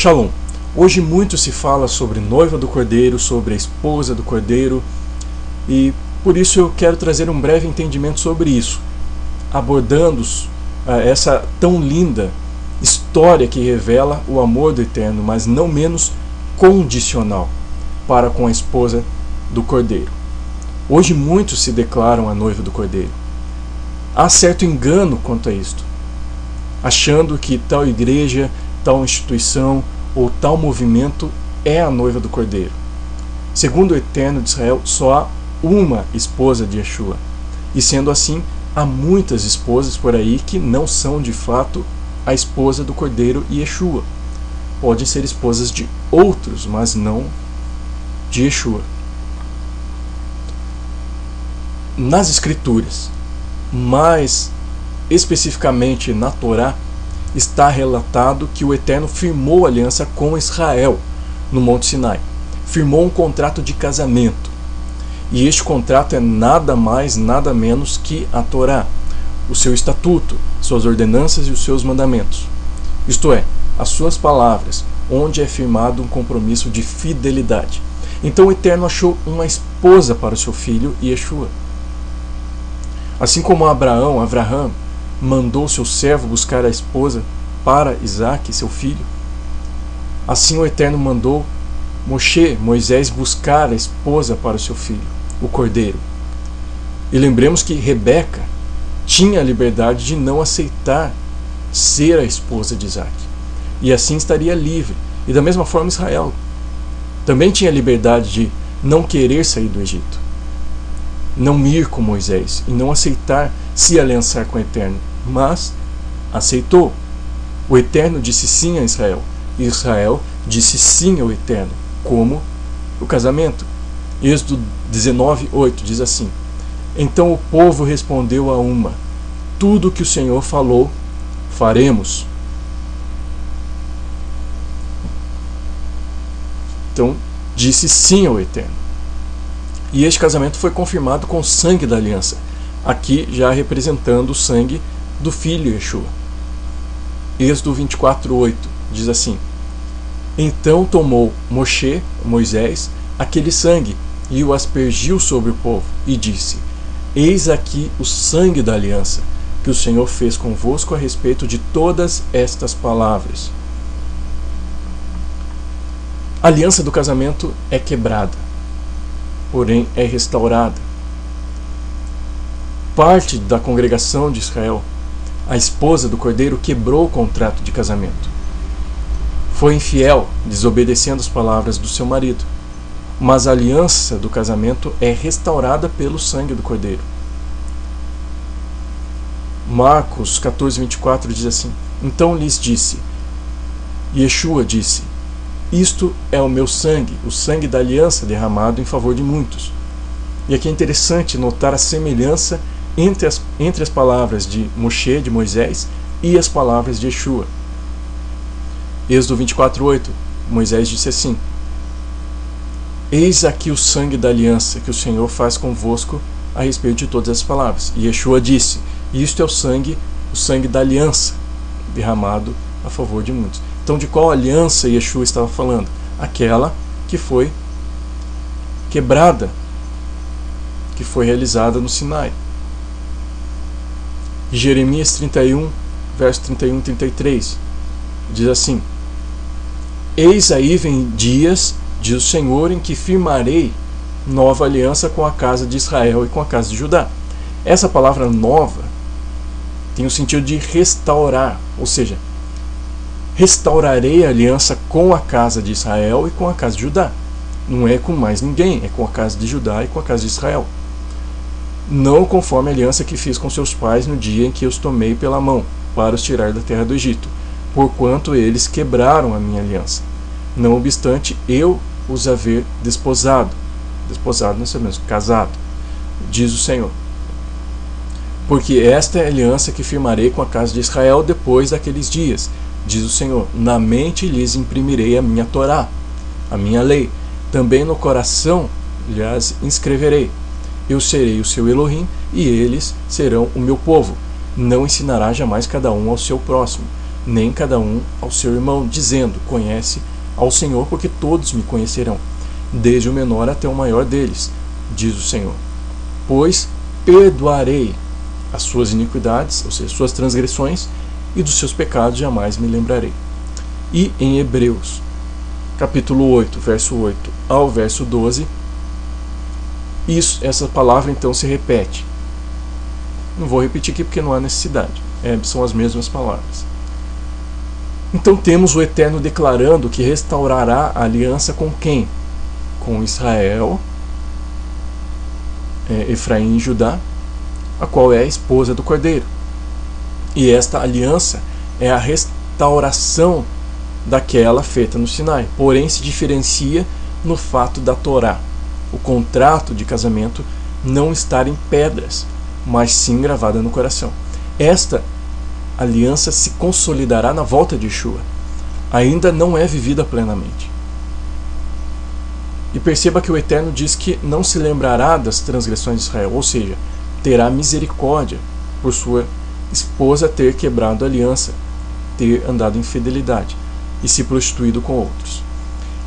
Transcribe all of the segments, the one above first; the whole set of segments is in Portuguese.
Shalom. Hoje muito se fala sobre noiva do Cordeiro, sobre a esposa do Cordeiro, e por isso eu quero trazer um breve entendimento sobre isso, abordando essa tão linda história que revela o amor do Eterno, mas não menos condicional, para com a esposa do Cordeiro. Hoje muitos se declaram a noiva do Cordeiro. Há certo engano quanto a isto, achando que tal igreja, tal instituição ou tal movimento é a noiva do Cordeiro. Segundo o Eterno de Israel, só há uma esposa de Yeshua. E sendo assim, há muitas esposas por aí que não são de fato a esposa do Cordeiro e Yeshua. Podem ser esposas de outros, mas não de Yeshua. Nas Escrituras, mais especificamente na Torá, está relatado que o Eterno firmou aliança com Israel no Monte Sinai. Firmou um contrato de casamento. E este contrato é nada mais, nada menos que a Torá, o seu estatuto, suas ordenanças e os seus mandamentos. Isto é, as suas palavras, onde é firmado um compromisso de fidelidade. Então o Eterno achou uma esposa para o seu filho Yeshua. Assim como Abraão mandou seu servo buscar a esposa para Isaque, seu filho, assim o Eterno mandou Moisés buscar a esposa para o seu filho, o Cordeiro. E lembremos que Rebeca tinha a liberdade de não aceitar ser a esposa de Isaque, e assim estaria livre. E da mesma forma Israel também tinha a liberdade de não querer sair do Egito, não ir com Moisés e não aceitar se aliançar com o Eterno, mas aceitou. O Eterno disse sim a Israel, e Israel disse sim ao Eterno, como o casamento. Êxodo 19:8 diz assim: Então o povo respondeu a uma: Tudo que o Senhor falou, faremos. Então disse sim ao Eterno. E este casamento foi confirmado com o sangue da aliança, aqui já representando o sangue do filho Yeshua. Êxodo 24:8 diz assim: Então tomou Moisés aquele sangue e o aspergiu sobre o povo, e disse: Eis aqui o sangue da aliança, que o Senhor fez convosco a respeito de todas estas palavras. A aliança do casamento é quebrada, porém é restaurada. Parte da congregação de Israel, a esposa do Cordeiro, quebrou o contrato de casamento. Foi infiel, desobedecendo as palavras do seu marido. Mas a aliança do casamento é restaurada pelo sangue do Cordeiro. Marcos 14:24 diz assim: Então lhes disse, Yeshua disse: Isto é o meu sangue, o sangue da aliança derramado em favor de muitos. E aqui é interessante notar a semelhança entre as palavras de Moisés, e as palavras de Yeshua. Êxodo 24:8, Moisés disse assim: Eis aqui o sangue da aliança que o Senhor faz convosco a respeito de todas as palavras. E Yeshua disse: Isto é o sangue da aliança derramado a favor de muitos. Então, de qual aliança Yeshua estava falando? Aquela que foi quebrada, que foi realizada no Sinai. Jeremias 31, verso 31 e 33, diz assim: Eis aí vem dias, diz o Senhor, em que firmarei nova aliança com a casa de Israel e com a casa de Judá. Essa palavra nova tem o sentido de restaurar, ou seja, restaurarei a aliança com a casa de Israel e com a casa de Judá. Não é com mais ninguém, é com a casa de Judá e com a casa de Israel. Não conforme a aliança que fiz com seus pais no dia em que os tomei pela mão, para os tirar da terra do Egito, porquanto eles quebraram a minha aliança. Não obstante eu os haver desposado não é mesmo, casado, diz o Senhor. Porque esta é a aliança que firmarei com a casa de Israel depois daqueles dias, diz o Senhor. Na mente lhes imprimirei a minha Torá, a minha lei, também no coração lhes inscreverei. Eu serei o seu Elohim, e eles serão o meu povo. Não ensinará jamais cada um ao seu próximo, nem cada um ao seu irmão, dizendo: conhece ao Senhor, porque todos me conhecerão, desde o menor até o maior deles, diz o Senhor. Pois perdoarei as suas iniquidades, ou seja, suas transgressões, e dos seus pecados jamais me lembrarei. E em Hebreus, capítulo 8, verso 8 ao verso 12, essa palavra então se repete. Não vou repetir aqui porque não há necessidade, são as mesmas palavras. Então temos o Eterno declarando que restaurará a aliança com quem? Com Israel, Efraim e Judá, a qual é a esposa do Cordeiro. E esta aliança é a restauração daquela feita no Sinai, porém se diferencia no fato da Torá, o contrato de casamento, não estar em pedras, mas sim gravada no coração. Esta aliança se consolidará na volta de Yeshua, ainda não é vivida plenamente. E perceba que o Eterno diz que não se lembrará das transgressões de Israel, ou seja, terá misericórdia por sua esposa ter quebrado a aliança, ter andado em infidelidade e se prostituído com outros.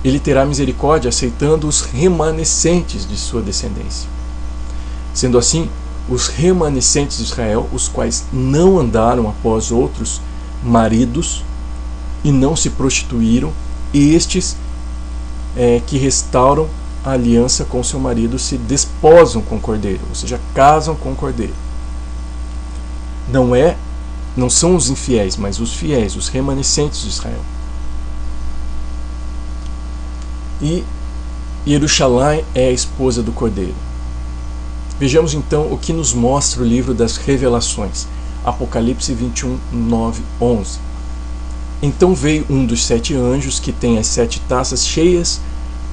Ele terá misericórdia aceitando os remanescentes de sua descendência. Sendo assim, os remanescentes de Israel, os quais não andaram após outros maridos e não se prostituíram, estes que restauram a aliança com seu marido se desposam com o cordeiro, ou seja, casam com o cordeiro. Não são os infiéis, mas os fiéis, os remanescentes de Israel. E Jerusalém é a esposa do cordeiro. Vejamos então o que nos mostra o livro das Revelações, Apocalipse 21, 9, 11. Então veio um dos 7 anjos que tem as 7 taças cheias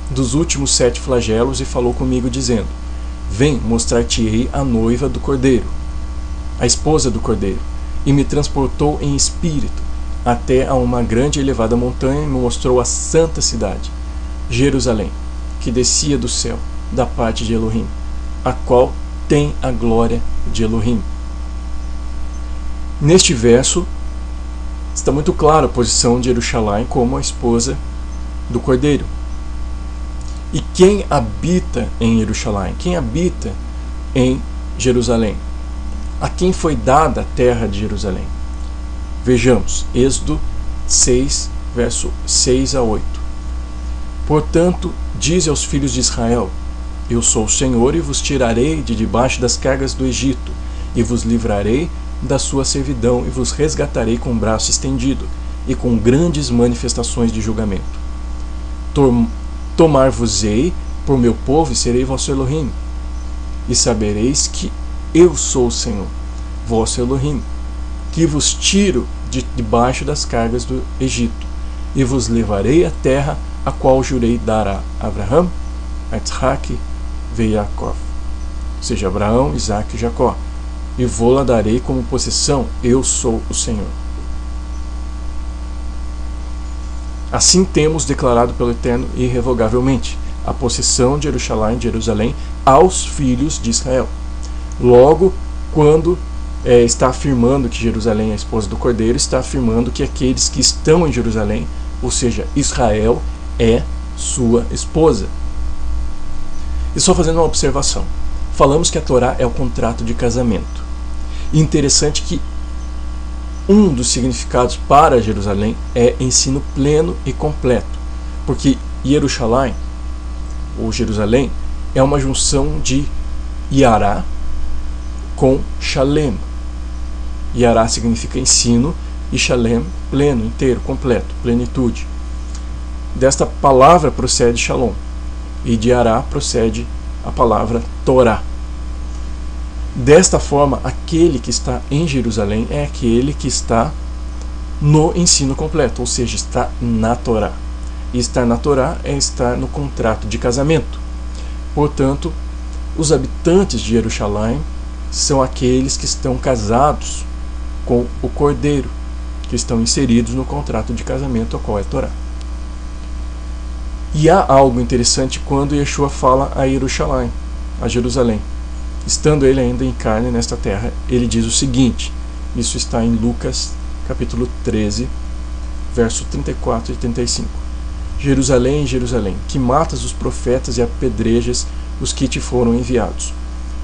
dos últimos 7 flagelos e falou comigo dizendo: vem, mostrar-te-ei a noiva do Cordeiro, a esposa do Cordeiro. E me transportou em espírito até a uma grande e elevada montanha e me mostrou a santa cidade, Jerusalém, que descia do céu, da parte de Elohim, a qual tem a glória de Elohim. Neste verso está muito clara a posição de Jerusalém como a esposa do Cordeiro. E quem habita em Jerusalém? Quem habita em Jerusalém? A quem foi dada a terra de Jerusalém? Vejamos, Êxodo 6, verso 6 a 8. Portanto, dize aos filhos de Israel: eu sou o Senhor e vos tirarei de debaixo das cargas do Egito, e vos livrarei da sua servidão, e vos resgatarei com o braço estendido, e com grandes manifestações de julgamento. Tomar-vos-ei por meu povo, e serei vosso Elohim, e sabereis que eu sou o Senhor, vosso Elohim, que vos tiro de debaixo das cargas do Egito, e vos levarei à terra a qual jurei dar a Abraão, a Isaac e Jacó, ou seja, Abraão, Isaac e Jacó, e vou-la darei como possessão, eu sou o Senhor. Assim temos declarado pelo Eterno irrevogavelmente a possessão de Jerusalém aos filhos de Israel. Logo, quando está afirmando que Jerusalém é a esposa do Cordeiro, está afirmando que aqueles que estão em Jerusalém, ou seja, Israel, é sua esposa. E só fazendo uma observação, falamos que a Torá é o contrato de casamento. E interessante que um dos significados para Jerusalém é ensino pleno e completo, porque Jerusalém, ou Jerusalém, é uma junção de Yará com Shalem. Yará significa ensino e Shalem, pleno, inteiro, completo, plenitude. Desta palavra procede Shalom, e de Yará procede a palavra Torá. Desta forma, aquele que está em Jerusalém é aquele que está no ensino completo, ou seja, está na Torá. E estar na Torá é estar no contrato de casamento. Portanto, os habitantes de Jerusalém são aqueles que estão casados com o Cordeiro, que estão inseridos no contrato de casamento, ao qual é a Torá. E há algo interessante quando Yeshua fala a Jerusalém, a Jerusalém. Estando ele ainda em carne nesta terra, ele diz o seguinte, isso está em Lucas capítulo 13, verso 34 e 35. Jerusalém, Jerusalém, que matas os profetas e apedrejas os que te foram enviados.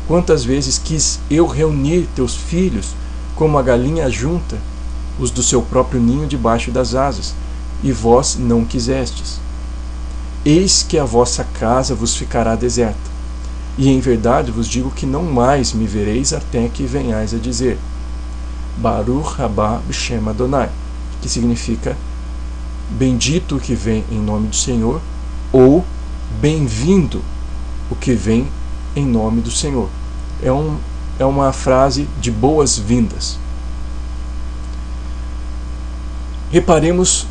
Quantas vezes quis eu reunir teus filhos, como a galinha junta os do seu próprio ninho debaixo das asas, e vós não quisestes. Eis que a vossa casa vos ficará deserta, e em verdade vos digo que não mais me vereis até que venhais a dizer: Baruch Rabá B'Shem Adonai, que significa bendito o que vem em nome do Senhor, ou bem-vindo o que vem em nome do Senhor. É uma frase de boas-vindas. Reparemos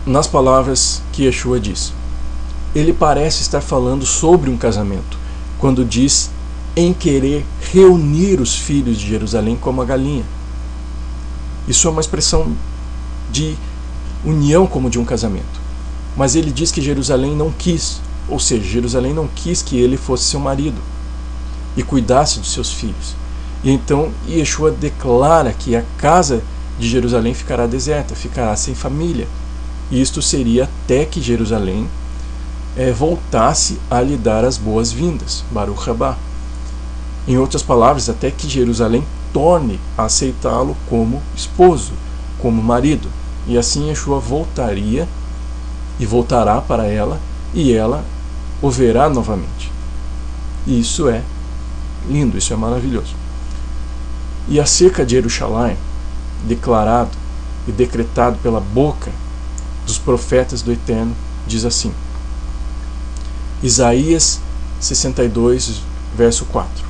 nas palavras que Yeshua diz. Ele parece estar falando sobre um casamento, quando diz em querer reunir os filhos de Jerusalém como a galinha. Isso é uma expressão de união como de um casamento. Mas ele diz que Jerusalém não quis, ou seja, Jerusalém não quis que ele fosse seu marido e cuidasse dos seus filhos. E então Yeshua declara que a casa de Jerusalém ficará deserta, ficará sem família. E isto seria até que Jerusalém voltasse a lhe dar as boas-vindas, Baruch Rabá. Em outras palavras, até que Jerusalém torne a aceitá-lo como esposo, como marido. E assim Yeshua voltaria e voltará para ela, e ela o verá novamente. E isso é lindo, isso é maravilhoso. E acerca de Jerusalém, declarado e decretado pela boca dos profetas do Eterno, diz assim: Isaías 62, verso 4: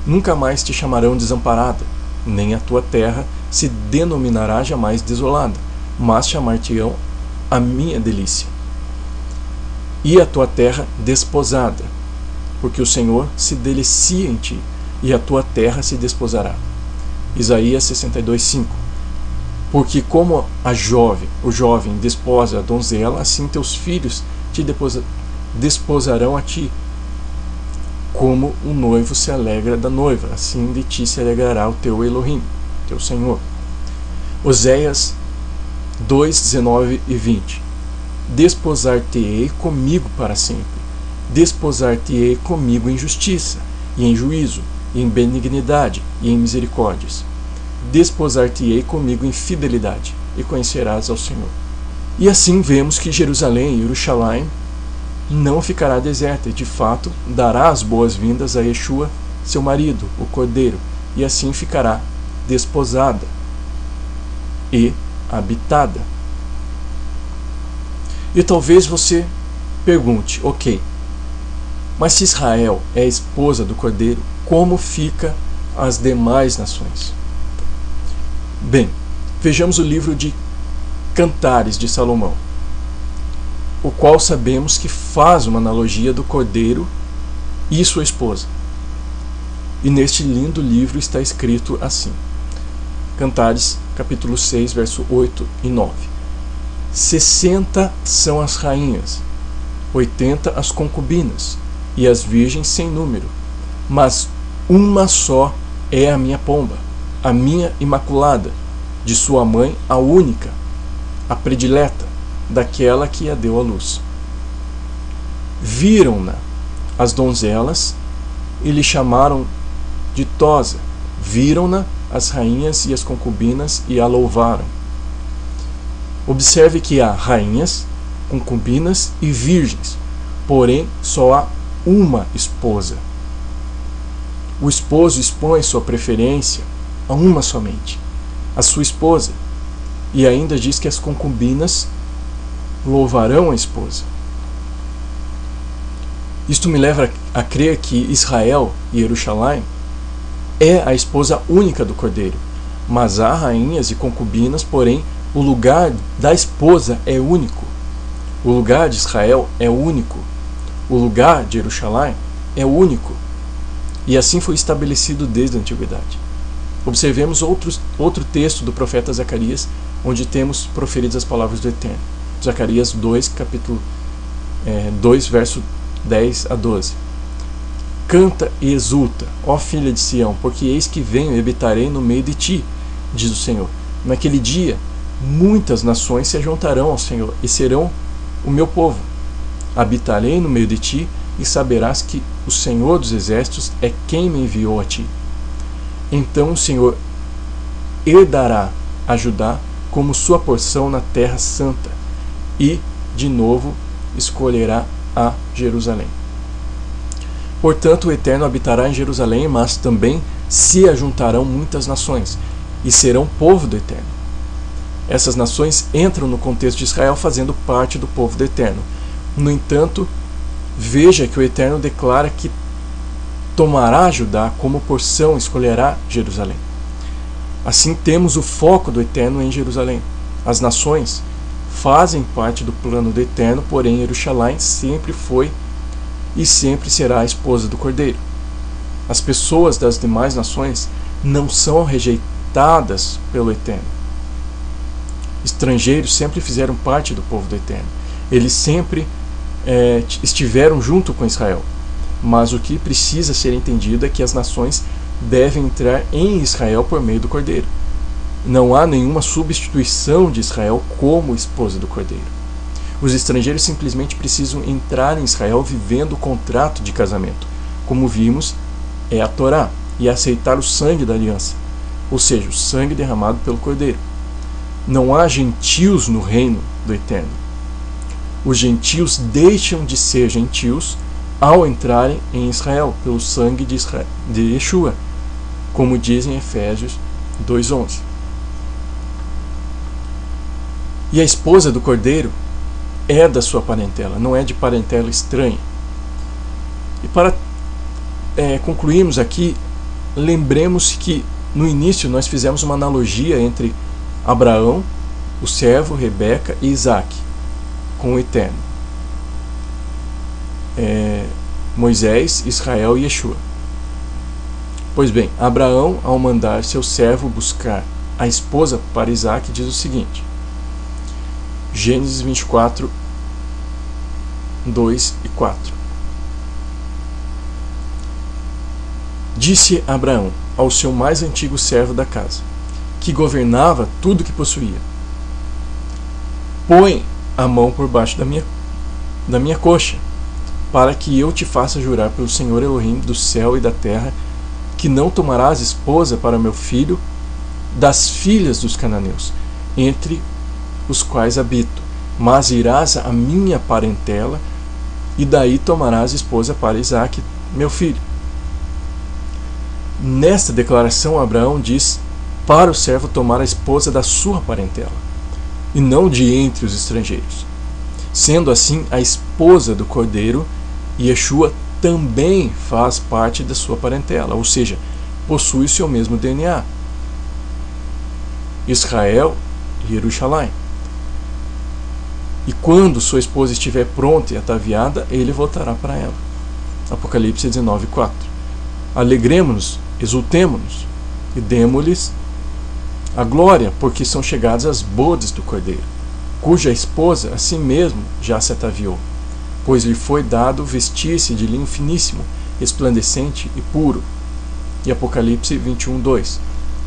Nunca mais te chamarão desamparada, nem a tua terra se denominará jamais desolada, mas chamar-te-ão a minha delícia. E a tua terra desposada, porque o Senhor se delicia em ti, e a tua terra se desposará. Isaías 62, 5: Porque como o jovem desposa a donzela, assim teus filhos te desposarão a ti. Como o noivo se alegra da noiva, assim de ti se alegrará o teu Elohim, teu Senhor. Oséias 2, 19 e 20: Desposar-te-ei comigo para sempre, desposar-te-ei comigo em justiça, e em juízo, e em benignidade, e em misericórdias. Desposar-te-ei comigo em fidelidade, e conhecerás ao Senhor. E assim vemos que Jerusalém, Jerusalém, não ficará deserta, e de fato dará as boas-vindas a Yeshua, seu marido, o Cordeiro, e assim ficará desposada e habitada. E talvez você pergunte: ok, mas se Israel é a esposa do Cordeiro, como fica as demais nações? Bem, vejamos o livro de Cantares de Salomão, o qual sabemos que faz uma analogia do Cordeiro e sua esposa. E neste lindo livro está escrito assim: Cantares, capítulo 6, verso 8 e 9: 60 são as rainhas, 80 as concubinas, e as virgens sem número, mas uma só é a minha pomba, a minha imaculada, de sua mãe a única, a predileta, daquela que a deu à luz. Viram-na as donzelas e lhe chamaram ditosa, viram-na as rainhas e as concubinas e a louvaram. Observe que há rainhas, concubinas e virgens, porém só há uma esposa. O esposo expõe sua preferência a uma somente, a sua esposa, e ainda diz que as concubinas louvarão a esposa. Isto me leva a crer que Israel e Jerusalém é a esposa única do Cordeiro, mas há rainhas e concubinas, porém o lugar da esposa é único. O lugar de Israel é único. O lugar de Jerusalém é único. E assim foi estabelecido desde a antiguidade. Observemos outro texto do profeta Zacarias, onde temos proferidas as palavras do Eterno. Zacarias 2, capítulo 2, verso 10 a 12. Canta e exulta, ó filha de Sião, porque eis que venho e habitarei no meio de ti, diz o Senhor. Naquele dia, muitas nações se juntarão ao Senhor e serão o meu povo. Habitarei no meio de ti e saberás que o Senhor dos Exércitos é quem me enviou a ti. Então o Senhor herdará a Judá como sua porção na terra santa e, de novo, escolherá a Jerusalém. Portanto, o Eterno habitará em Jerusalém, mas também se ajuntarão muitas nações e serão povo do Eterno. Essas nações entram no contexto de Israel fazendo parte do povo do Eterno. No entanto, veja que o Eterno declara que tomará Judá como porção, escolherá Jerusalém. Assim temos o foco do Eterno em Jerusalém. As nações fazem parte do plano do Eterno, porém Jerusalém sempre foi e sempre será a esposa do Cordeiro. As pessoas das demais nações não são rejeitadas pelo Eterno. Estrangeiros sempre fizeram parte do povo do Eterno. Eles sempre estiveram junto com Israel. Mas o que precisa ser entendido é que as nações devem entrar em Israel por meio do Cordeiro. Não há nenhuma substituição de Israel como esposa do Cordeiro. Os estrangeiros simplesmente precisam entrar em Israel vivendo o contrato de casamento. Como vimos, é a Torá, e aceitar o sangue da aliança, ou seja, o sangue derramado pelo Cordeiro. Não há gentios no reino do Eterno. Os gentios deixam de ser gentios ao entrarem em Israel, pelo sangue de Yeshua, como diz em Efésios 2:11. E a esposa do Cordeiro é da sua parentela, não é de parentela estranha. E para concluirmos aqui, lembremos que no início nós fizemos uma analogia entre Abraão, o servo, Rebeca e Isaac, com o Eterno. Moisés, Israel e Yeshua. Pois bem, Abraão, ao mandar seu servo buscar a esposa para Isaac, diz o seguinte: Gênesis 24, 2 e 4. Disse Abraão ao seu mais antigo servo da casa, que governava tudo que possuía: põe a mão por baixo da minha coxa, para que eu te faça jurar pelo Senhor Elohim do céu e da terra, que não tomarás esposa para meu filho das filhas dos cananeus, entre os quais habito, mas irás à minha parentela, e daí tomarás esposa para Isaque, meu filho. Nesta declaração, Abraão diz para o servo tomar a esposa da sua parentela, e não de entre os estrangeiros. Sendo assim, a esposa do Cordeiro, Yeshua, também faz parte da sua parentela, ou seja, possui o seu mesmo DNA. Israel e Jerusalém. E quando sua esposa estiver pronta e ataviada, ele voltará para ela. Apocalipse 19:4. Alegremo-nos, exultemo-nos e demo-lhes a glória, porque são chegadas as bodas do Cordeiro, cuja esposa a si mesmo já se ataviou, pois lhe foi dado vestir-se de linho finíssimo, resplandecente e puro. E Apocalipse 21:2.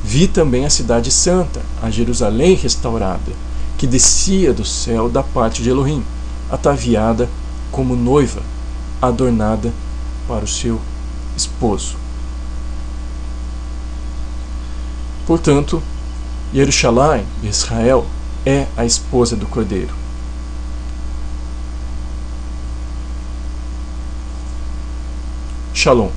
Vi também a cidade santa, a Jerusalém restaurada, que descia do céu da parte de Elohim, ataviada como noiva, adornada para o seu esposo. Portanto, Jerusalém, Israel, é a esposa do Cordeiro. Shalom.